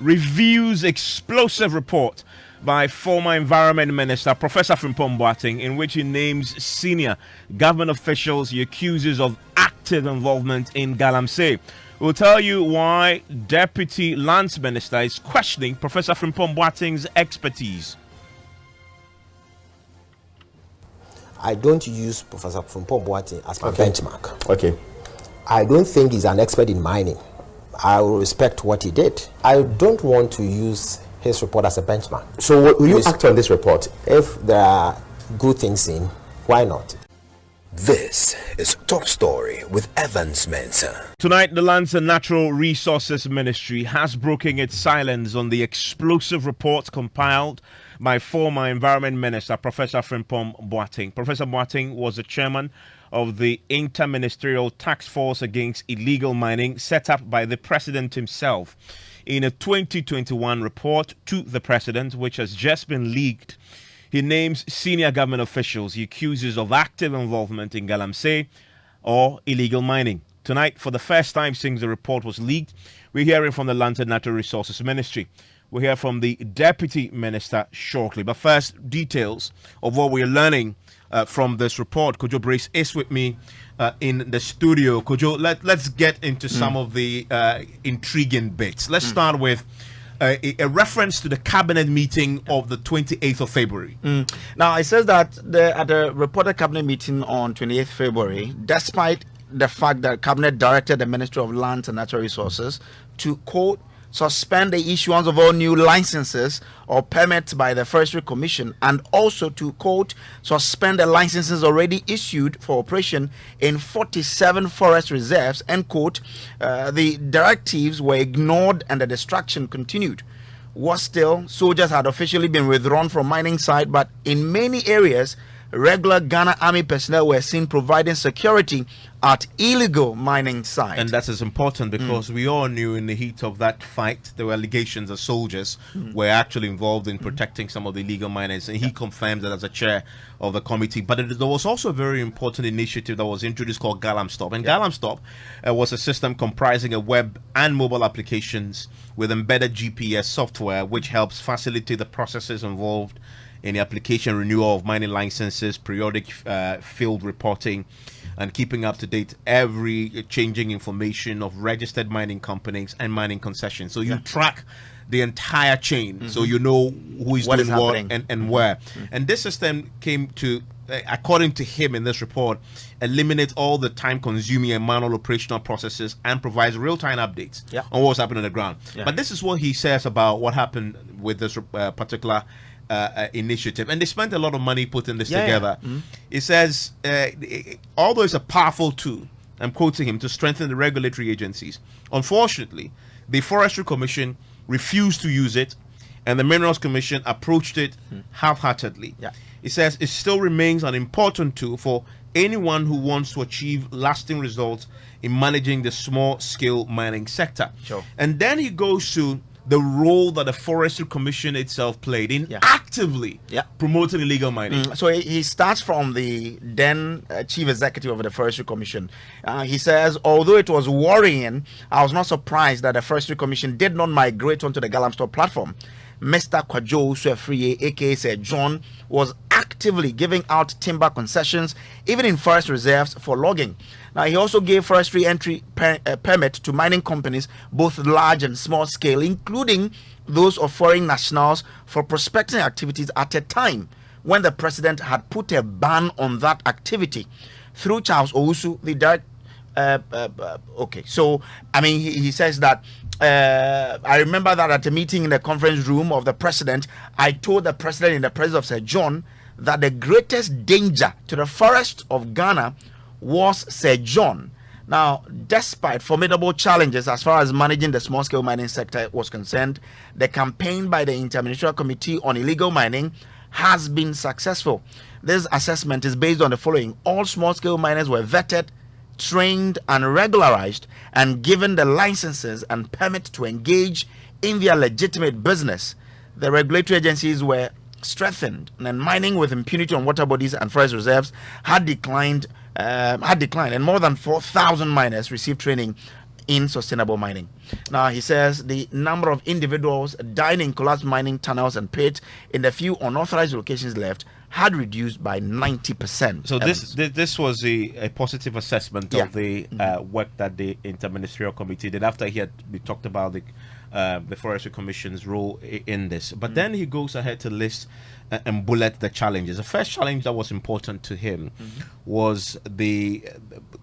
reviews explosive report by former Environment Minister Professor Frimpong Boateng, in which he names senior government officials he accuses of active involvement in Galamsey. We'll tell you why Deputy Lands Minister is questioning Professor Frimpong Boateng's expertise. I don't use Professor Frimpong Boateng as my benchmark. Okay. I don't think he's an expert in mining. I will respect what he did. I don't want to use his report as a benchmark. So will you act on this report? If there are good things in, why not? This is Top Story with Evans Mensah. Tonight, the Lands and Natural Resources Ministry has broken its silence on the explosive report compiled by former Environment Minister Professor Frimpong Boateng. Professor Boateng was the chairman of the Interministerial Task Force Against Illegal Mining set up by the President himself. In a 2021 report to the President, which has just been leaked, he names senior government officials he accuses of active involvement in Galamsey or illegal mining. Tonight, for the first time since the report was leaked, we're hearing from the Land and Natural Resources Ministry. We'll hear from the Deputy Minister shortly. But first, details of what we're learning from this report. Kojo Brace is with me in the studio. Kojo, let's get into some of the intriguing bits. Let's start with a reference to the cabinet meeting of the 28th of February. Now, it says that at the reported cabinet meeting on 28th February, despite the fact that cabinet directed the Ministry of Lands and Natural Resources to, quote, suspend the issuance of all new licenses or permits by the Forestry Commission, and also to, quote, suspend the licenses already issued for operation in 47 forest reserves, end quote, the directives were ignored and the destruction continued. Was still, soldiers had officially been withdrawn from mining site, but in many areas, regular Ghana Army personnel were seen providing security at illegal mining sites. And that is important because we all knew in the heat of that fight, there were allegations that soldiers were actually involved in protecting some of the illegal miners. And he confirmed that as a chair of the committee. But there was also a very important initiative that was introduced called Galamstop. And Galamstop was a system comprising a web and mobile applications with embedded GPS software, which helps facilitate the processes involved in the application renewal of mining licenses, periodic field reporting, and keeping up to date every changing information of registered mining companies and mining concessions. So you track the entire chain, so you know who is doing what and where. And this system came to, according to him in this report, eliminate all the time-consuming and manual operational processes and provides real-time updates on what's happening on the ground. But this is what he says about what happened with this particular initiative, and they spent a lot of money putting this together. It says, although it's a powerful tool, I'm quoting him, to strengthen the regulatory agencies, unfortunately, the Forestry Commission refused to use it, and the Minerals Commission approached it half-heartedly. It says it still remains an important tool for anyone who wants to achieve lasting results in managing the small-scale mining sector. And then he goes to the role that the Forestry Commission itself played in actively promoting illegal mining. So he starts from the then chief executive of the Forestry Commission. He says, although it was worrying, I was not surprised that the Forestry Commission did not migrate onto the Galamstop platform. Mr. Kwajo Suefriye, aka Sir John, was actively giving out timber concessions, even in forest reserves, for logging. Now, he also gave forestry entry permit to mining companies, both large and small scale, including those of foreign nationals, for prospecting activities at a time when the president had put a ban on that activity. Through Charles Owusu, the direct so I mean, he says that I remember that at a meeting in the conference room of the president, I told the president in the presence of Sir John that the greatest danger to the forest of Ghana was Sir John. Now, despite formidable challenges as far as managing the small-scale mining sector was concerned, the campaign by the Interministerial Committee on Illegal Mining has been successful. This assessment is based on the following: all small-scale miners were vetted, trained and regularized, and given the licenses and permit to engage in their legitimate business. The regulatory agencies were strengthened, and mining with impunity on water bodies and forest reserves had declined, and more than 4,000 miners received training in sustainable mining. Now, he says the number of individuals dying in collapsed mining tunnels and pits in the few unauthorized locations left had reduced by 90%. So this was a positive assessment of the work that the Interministerial Committee did after we talked about the Forestry Commission's role in this. But then he goes ahead to list and bullet the challenges. The first challenge that was important to him was the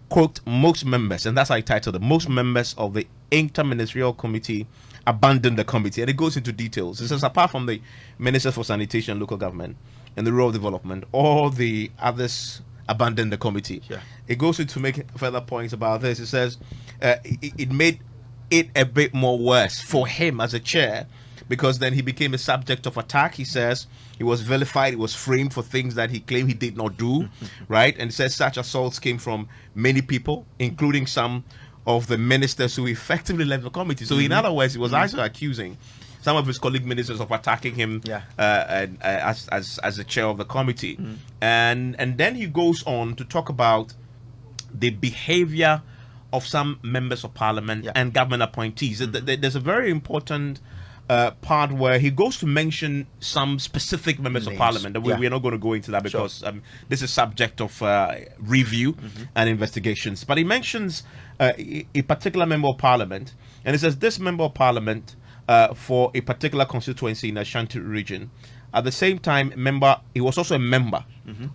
quote, most members, and that's how I titled it, most members of the Interministerial Committee abandoned the committee. And it goes into details. It says apart from the Minister for Sanitation and Local Government and the Rural Development, all the others abandoned the committee. Yeah. It goes into make further points about this. It says it made it a bit more worse for him as a chair, because then he became a subject of attack. He says he was vilified, he was framed for things that he claimed he did not do, right? And it says such assaults came from many people, including some of the ministers who effectively left the committee. So in other words, he was also accusing some of his colleague ministers of attacking him as the chair of the committee. And then he goes on to talk about the behavior of some members of parliament and government appointees. There's a very important part where he goes to mention some specific members of parliament. That we're not going to go into that because this is subject of review and investigations. But he mentions a particular member of parliament, and he says this member of parliament for a particular constituency in the Ashanti region. At the same time, he was also a member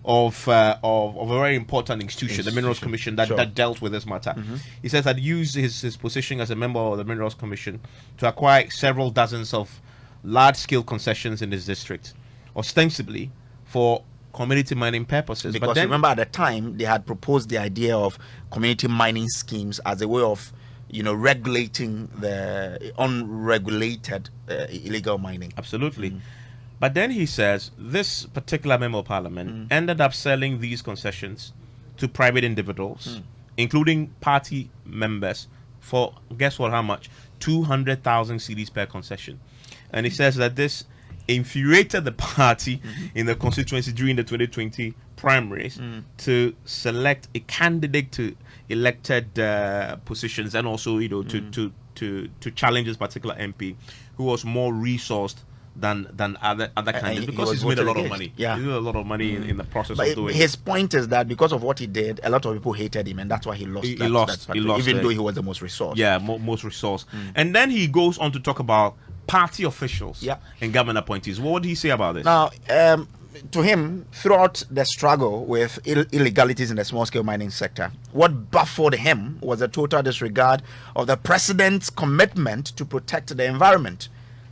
of a very important institution, the Minerals Commission, that dealt with this matter. He says that used his position as a member of the Minerals Commission to acquire several dozens of large-scale concessions in his district, ostensibly for community mining purposes. Because remember, at the time, they had proposed the idea of community mining schemes as a way of regulating the unregulated illegal mining. Absolutely. But then he says this particular member of parliament ended up selling these concessions to private individuals, including party members, for, guess what, how much? 200,000 cedis per concession. And he says that this infuriated the party in the constituency during the 2020 primaries to select a candidate to elected positions, and also to challenge this particular MP who was more resourced than other candidates, because he's made a lot of money. He made a lot of money in the process of doing his point is that because of what he did, a lot of people hated him, and that's why he lost. He lost, even though he was the most resourced. Most resourced. And then he goes on to talk about party officials and government appointees. What did he say about this? Now, to him, throughout the struggle with illegalities in the small-scale mining sector, what baffled him was a total disregard of the president's commitment to protect the environment.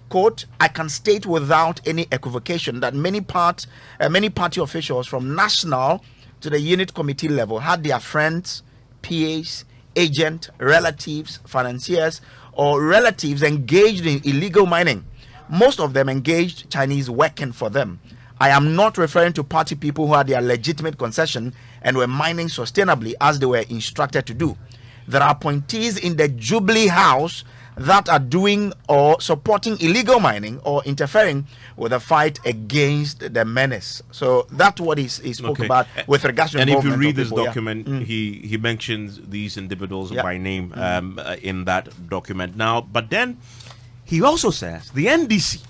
Quote, I can state without any equivocation that many party officials from national to the unit committee level had their friends, PAs, agents, relatives, financiers, or relatives engaged in illegal mining. Most of them engaged Chinese working for them. I am not referring to party people who had their legitimate concession and were mining sustainably as they were instructed to do. There are appointees in the Jubilee House that are doing or supporting illegal mining or interfering with the fight against the menace. So that's what he spoke about with regards to. And if you read this document, he mentions these individuals by name in that document. Now, but then he also says the NDC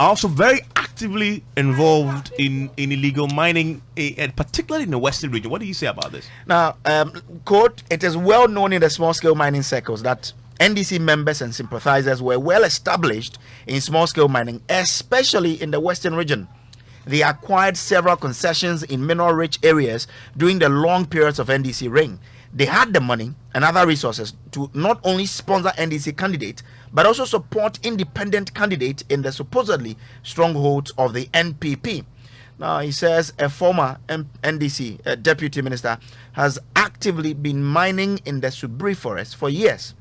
are also very actively involved in illegal mining, and particularly in the Western region. What do you say about this? Now, quote, it is well known in the small-scale mining circles that NDC members and sympathizers were well established in small-scale mining, especially in the Western region. They acquired several concessions in mineral-rich areas during the long periods of NDC reign. They had the money and other resources to not only sponsor NDC candidates, but also support independent candidates in the supposedly strongholds of the NPP. Now, he says a former NDC deputy minister has actively been mining in the Subri forest for years.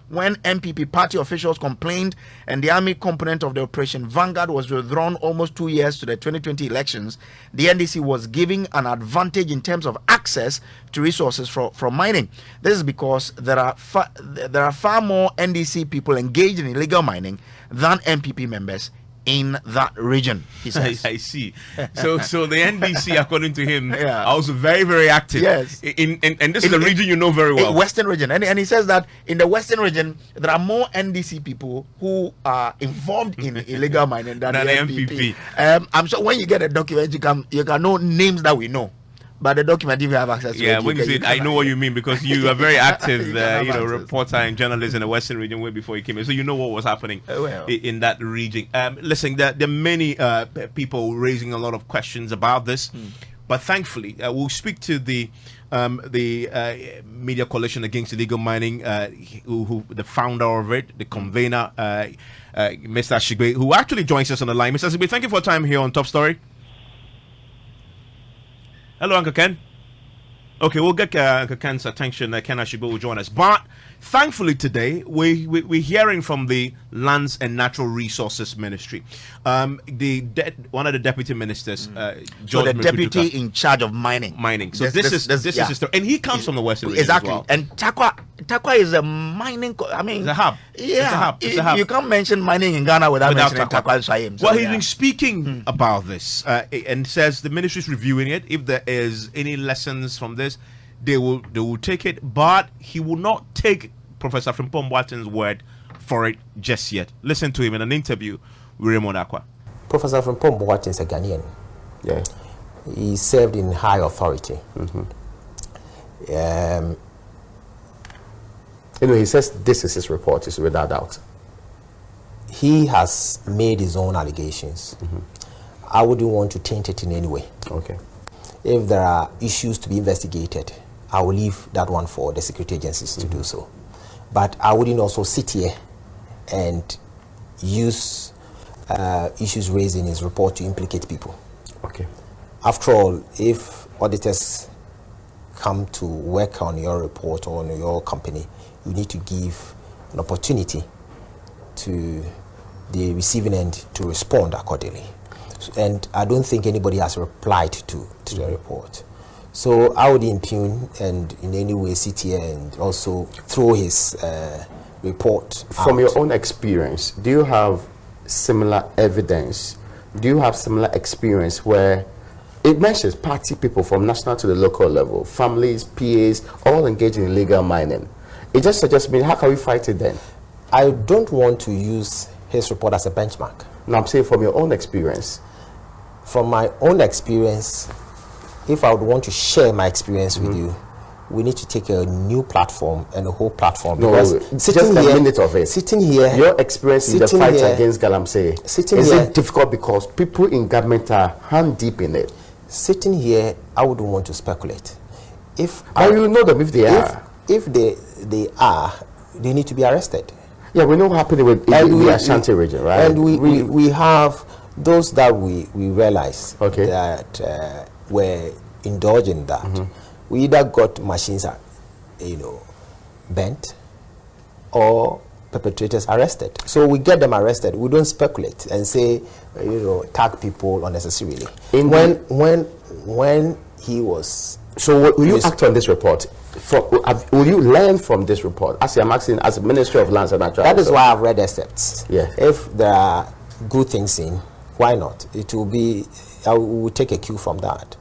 When NPP party officials complained and the army component of the Operation Vanguard was withdrawn almost 2 years to the 2020 elections, the NDC was giving an advantage in terms of access to resources from mining. This is because there are far more NDC people engaged in illegal mining than NPP members in that region, he says. I see. So the NDC, according to him, Yeah. are also very, very active. Yes. And this is a region you know very well. Western region. And he says that in the Western region, there are more NDC people who are involved in illegal mining than the MPP. I'm sure when you get a document, you can know names that we know. But the document, if you have access to it, when you say I know what you mean, because you are very active, access. reporter and journalist in the Western region way before you came in, so you know what was happening in that region. Listen, there are many people raising a lot of questions about this, but thankfully, we'll speak to the Media Coalition Against Illegal Mining, who the founder of it, the convener, Mr. Shigbe, who actually joins us on the line. Mr. Shigbe, thank you for your time here on Top Story. Hello, Uncle Ken. Okay, we'll get Uncle Ken's attention. Ken Ashigbo will join us. But thankfully today, we're hearing from the Lands and Natural Resources Ministry. One of the deputy ministers, so the deputy in charge of mining. So this is his story. And he comes from the Western region exactly. as well. And Takwa is a mining. It's a hub. Yeah, it's a hub. You can't mention mining in Ghana without mentioning Takwa and Swahim. So, he's been speaking about this and says the ministry is reviewing it. If there is any lessons from this, they will take it, but he will not take Professor Frimpong Boateng's word for it just yet. Listen to him in an interview with Raymond Akwa. Professor Frimpong Boateng is a Ghanaian. Yeah. He served in high authority. He says this is his report, is without doubt. He has made his own allegations. I wouldn't want to taint it in any way. Okay. If there are issues to be investigated, I will leave that one for the security agencies to do so. But I wouldn't also sit here and use issues raised in his report to implicate people. Okay. After all, if auditors come to work on your report or on your company, you need to give an opportunity to the receiving end to respond accordingly. And I don't think anybody has replied to the report. So I would impugn and in any way sit here and also throw his report From out. your own experience, do you have similar evidence? Do you have similar experience where it mentions party people from national to the local level, families, PAs, all engaged in illegal mining? It just suggests me, how can we fight it then? I don't want to use his report as a benchmark. No, I'm saying from your own experience. From my own experience, if I would want to share my experience with you, we need to take a new platform and a whole platform. No, because just a minute of it. Sitting here, your experience in the fight here, against Galamsey, sitting is here, it difficult because people in government are hand deep in it? Sitting here, I wouldn't want to speculate. If you know them if they are. If they are, they need to be arrested. Yeah, we know what happened with the Ashanti region, right? And we have those that we realize that were indulging that. We either got machines, bent, or perpetrators arrested. So we get them arrested. We don't speculate and say, tag people unnecessarily. When he was. So will you act on this report? Will you learn from this report? As I'm asking, as a Ministry of Lands and Natural. That is why I've read excerpts. Yeah. If there are good things in, why not? It will be. I will take a cue from that.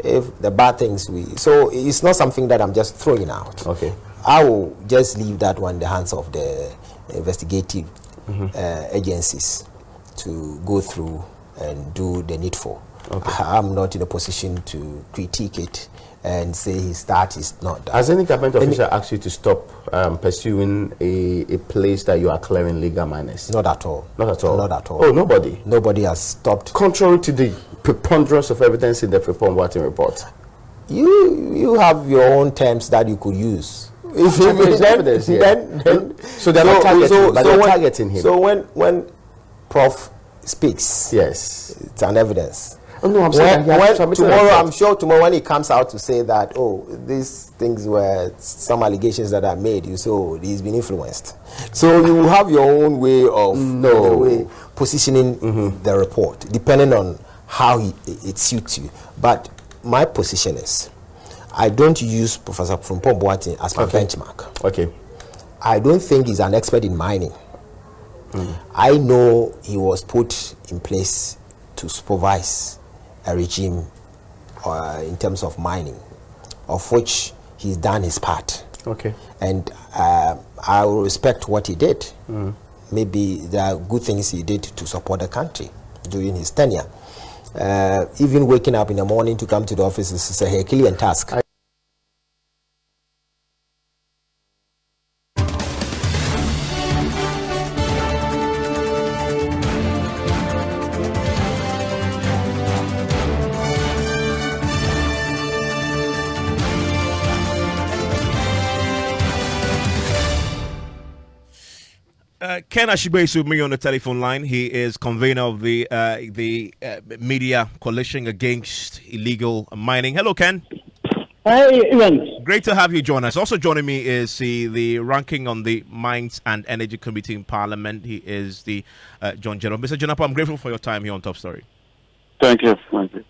If the bad things so it's not something that I'm just throwing out. Okay. I will just leave that one in the hands of the investigative agencies to go through and do the needful. Okay. I'm not in a position to critique it and say that is not that. Has any government official asked you to stop pursuing a place that you are clearing legal miners? Not at all. Not at all? Not at all. Oh, nobody? Nobody has stopped. Contrary to the preponderance of evidence in the Frimpong Boateng report? You have your own terms that you could use. If evidence, so they're not targeting, but they're targeting him. So when Prof speaks, yes, it's an evidence. Oh, no, I'm saying I'm sure tomorrow when he comes out to say that, these things were some allegations that are made, you say, he's been influenced. So you have your own way of positioning the report, depending on how it suits you. But my position is, I don't use Professor Frimpong Boateng as my benchmark. Okay. I don't think he's an expert in mining. I know he was put in place to supervise a regime in terms of mining, of which he's done his part. Okay. And I will respect what he did. Maybe there are good things he did to support the country during his tenure. Even waking up in the morning to come to the office is a Herculean task. Ken Ashigbe is with me on the telephone line. He is convener of the Media Coalition Against Illegal Mining. Hello, Ken. Hi, Evans. Great to have you join us. Also joining me is the ranking on the Mines and Energy Committee in Parliament. He is the John General. Mr. Jonapa, I'm grateful for your time here on Top Story. Thank you. Thank you.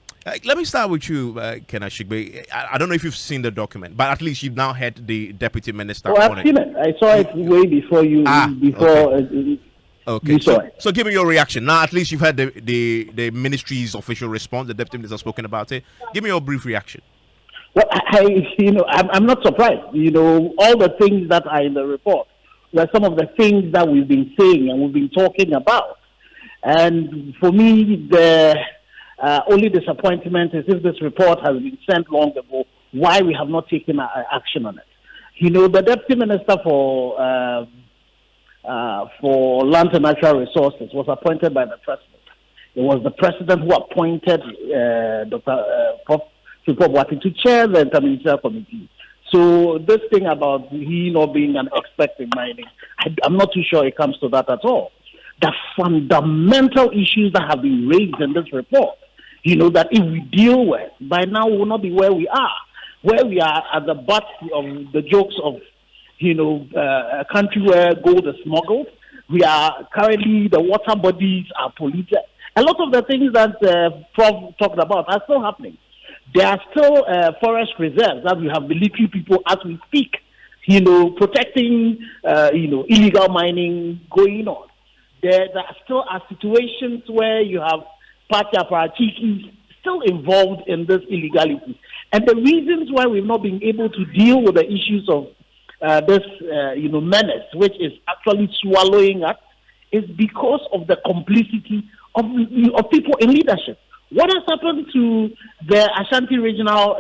Let me start with you, Ken Ashigbe. I don't know if you've seen the document, but at least you've now heard the Deputy Minister. Oh, I've seen it. I saw it way before you. Okay. You saw it. So give me your reaction. Now, at least you've heard the ministry's official response. The Deputy Minister has spoken about it. Give me your brief reaction. Well, I'm not surprised. All the things that are in the report were some of the things that we've been saying and we've been talking about. And for me, the only disappointment is if this report has been sent long ago, why we have not taken action on it. The Deputy Minister for Land and Natural Resources was appointed by the President. It was the President who appointed Dr. Prof Frimpong Boateng to chair the Interministerial Committee. So this thing about he not being an expert in mining, I'm not too sure it comes to that at all. The fundamental issues that have been raised in this report, that if we deal with, by now we will not be where we are at the butt of the jokes of, a country where gold is smuggled. We are currently, the water bodies are polluted. A lot of the things that Prof talked about are still happening. There are still forest reserves that we have military people as we speak, protecting, illegal mining going on. There still are situations where you have party apparatchiks still involved in this illegality. And the reasons why we've not been able to deal with the issues of this, menace, which is actually swallowing us, is because of the complicity of people in leadership. What has happened to the Ashanti Regional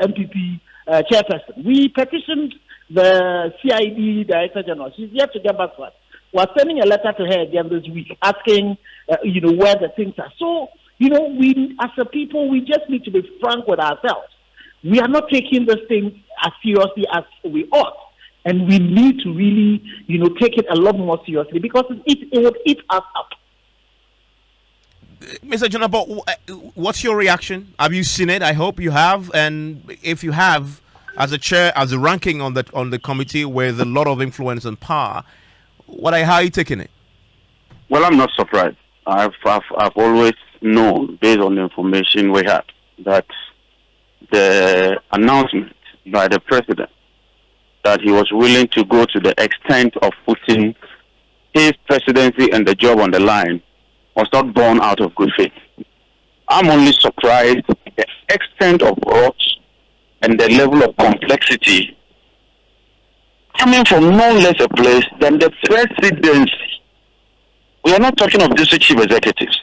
MPP chairperson? We petitioned the CID Director General. She's yet to get back to us. We're sending a letter to her again this week asking, where the things are. So, we as a people, we just need to be frank with ourselves. We are not taking this thing as seriously as we ought. And we need to really, take it a lot more seriously because it would eat us up. Mr. Jonapa, what's your reaction? Have you seen it? I hope you have. And if you have, as a chair, as a ranking on the committee with a lot of influence and power, how are you taking it? Well, I'm not surprised. I've always known, based on the information we had, that the announcement by the President that he was willing to go to the extent of putting his presidency and the job on the line was not born out of good faith. I'm only surprised at the extent of rot and the level of complexity coming from no less a place than the presidency. We are not talking of district chief executives.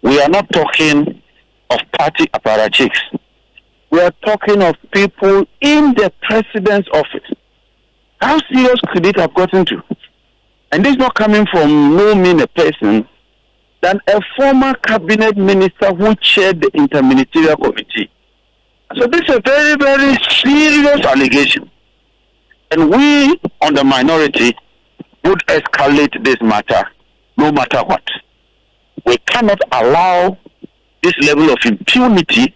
We are not talking of party apparatchiks. We are talking of people in the president's office. How serious could it have gotten to? And this is not coming from no mean a person than a former cabinet minister who chaired the interministerial committee. So this is a very, very serious allegation. And we, on the minority, would escalate this matter no matter what. We cannot allow this level of impunity,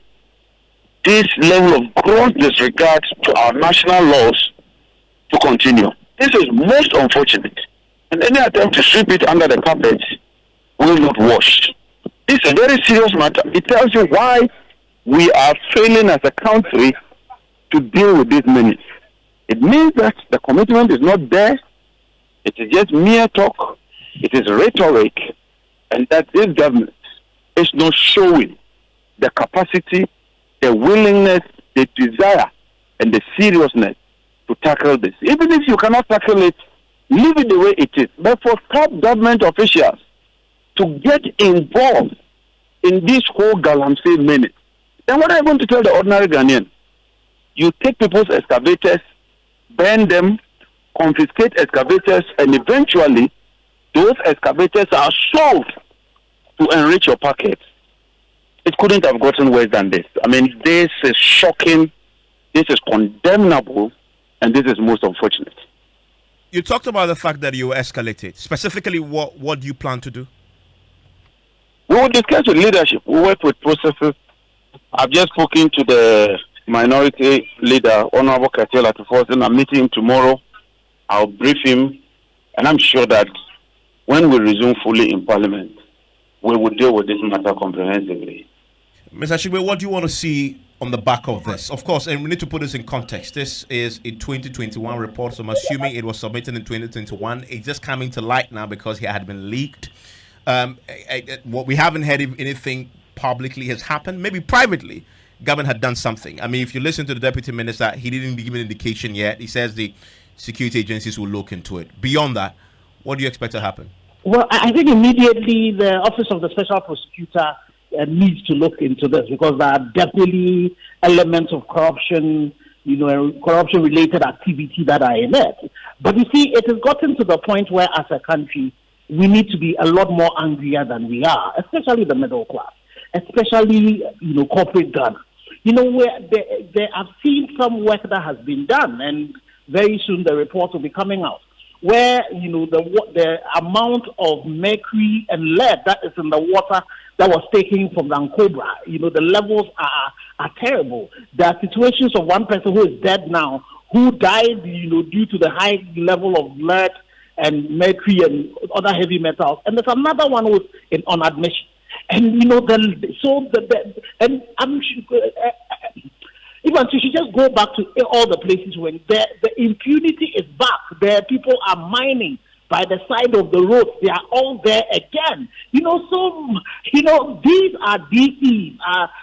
this level of gross disregard to our national laws to continue. This is most unfortunate. And any attempt to sweep it under the carpet will not wash. This is a very serious matter. It tells you why we are failing as a country to deal with this menace. It means that the commitment is not there. It is just mere talk. it is rhetoric, and that this government is not showing the capacity, the willingness, the desire, and the seriousness to tackle this. Even if you cannot tackle it, leave it the way it is. But for top government officials to get involved in this whole Galamsey minute, then what are you going to tell the ordinary Ghanaian? You take people's excavators, burn them, confiscate excavators, and eventually those excavators are sold to enrich your pockets. It couldn't have gotten worse than this. I mean, this is shocking, this is condemnable, and this is most unfortunate. You talked about the fact that you escalated. Specifically, what do you plan to do? We will discuss with leadership. We work with processes. I've just spoken to the minority leader, Honorable Katela Tufosin. I'm meeting him tomorrow. I'll brief him, and I'm sure that when we resume fully in Parliament, we will deal with this matter comprehensively. Mr. Shigbe, what do you want to see on the back of this? Of course, and we need to put this in context. This is a 2021 report, so I'm assuming it was submitted in 2021. It's just coming to light now because it had been leaked. What we haven't heard if anything publicly has happened. Maybe privately, government had done something. I mean, if you listen to the deputy minister, he didn't give an indication yet. He says the security agencies will look into it. Beyond that, what do you expect to happen? Well, I think immediately the Office of the Special Prosecutor needs to look into this, because there are definitely elements of corruption, corruption-related activity that are in it. But you see, it has gotten to the point where, as a country, we need to be a lot more angrier than we are, especially the middle class, especially, corporate Ghana. Where I've seen some work that has been done, and very soon the report will be coming out, where, the amount of mercury and lead that is in the water that was taken from the Ankobra, the levels are terrible. There are situations of one person who is dead now, who died, due to the high level of lead and mercury and other heavy metals. And there's another one who's on admission. And, and I'm sure, even so, you should just go back to all the places when the impunity is back. There, people are mining by the side of the road. They are all there again. These are DCs,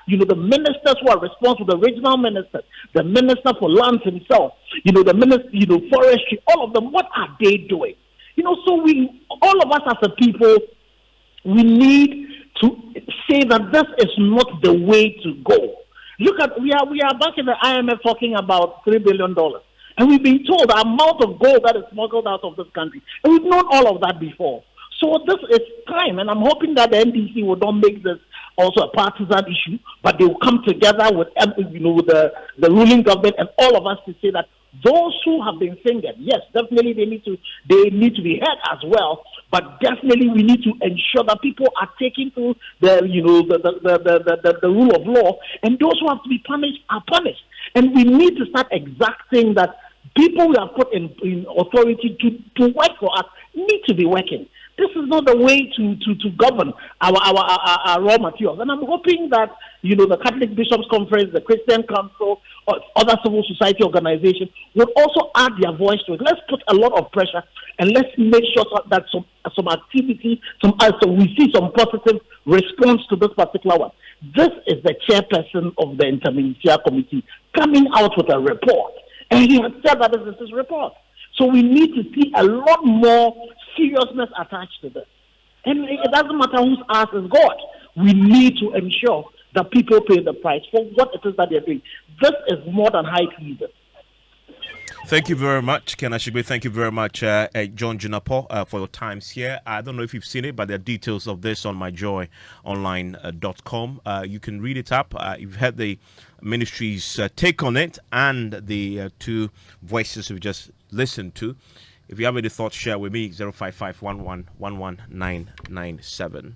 the ministers who are responsible, the regional ministers, the minister for lands himself, the minister, forestry, all of them. What are they doing? So all of us as a people, we need to say that this is not the way to go. Look at, we are back in the IMF talking about $3 billion. And we've been told the amount of gold that is smuggled out of this country. And we've known all of that before. So this is time, and I'm hoping that the NDC will not make this also a partisan issue, but they will come together with the ruling government and all of us to say that those who have been fingered, yes, definitely they need to be heard as well. But definitely we need to ensure that people are taken through the rule of law, and those who have to be punished are punished. And we need to start exacting that people we have put in authority to work for us need to be working. This is not the way to govern our raw materials. And I'm hoping that, the Catholic Bishops' Conference, the Christian Council, or other civil society organizations will also add their voice to it. Let's put a lot of pressure, and let's make sure that some activity, so we see some positive response to this particular one. This is the chairperson of the Interministerial Committee coming out with a report. And he has said that this is his report. So we need to see a lot more seriousness attached to this. And it doesn't matter whose ass is God. We need to ensure that people pay the price for what it is that they're doing. This is more than high treason. Thank you very much, Ken Ashigbe. Thank you very much, John Junapo, for your times here. I don't know if you've seen it, but there are details of this on myjoyonline.com. You can read it up. You've heard the ministry's take on it and the two voices we've just listened to. If you have any thoughts, share with me, 055 11 11997.